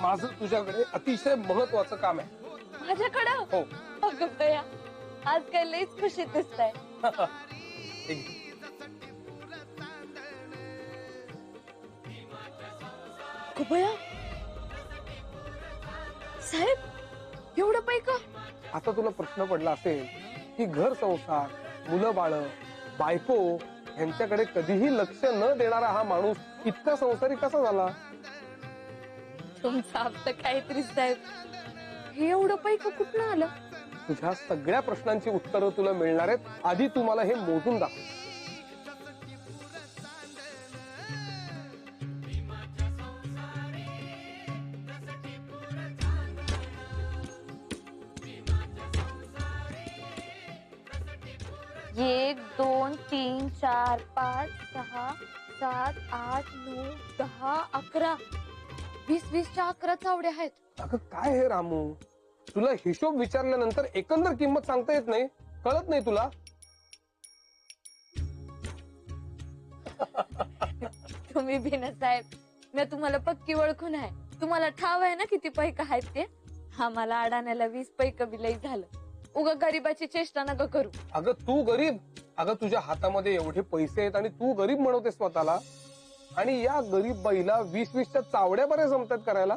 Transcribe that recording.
माझं तुझ्याकडे अतिशय महत्वाचं काम आहे. माझ्याकडं? हो. अगं बया, आज काय लईच खुशी दिसताय. एक अगं बया, साहेब एवढं पैक? आता तुला प्रश्न पडला असेल की घर संसार, मुलं बाळ, बायको यांच्याकडे कधीही लक्ष न देणारा हा माणूस इतका संसारी कसा झाला? तुमचं आपलं काहीतरी साहेब. हे एवढं पैक कुठनं आलं? तुझ्या सगळ्या प्रश्नांची उत्तरं तुला मिळणार आहेत. आधी तू मला हे मोजून दाखव. एक 2 3 4 5 6 7 8 9 10 11 20च्या 11 चावड्या आहेत. अगं काय हे रामू, तुला हिशोब विचारल्यानंतर एकंदर किंमत सांगता येत नाही? कळत नाही तुला? तुम्ही बिना साहेब, मी तुम्हाला पक्की ओळखून आहे. तुम्हाला ठाव आहे ना किती पैक आहेत ते? आम्हाला अडाण्याला 20 पैक बी लई झालं. उगा गरीबाची चेष्टा नका करू. अगं तू गरीब? अगं तुझ्या हातामध्ये एवढे पैसे आहेत आणि तू गरीब म्हणवते स्वतःला? आणि या गरीब बाईला 20च्या चावड्या बऱ्या जमतात करायला?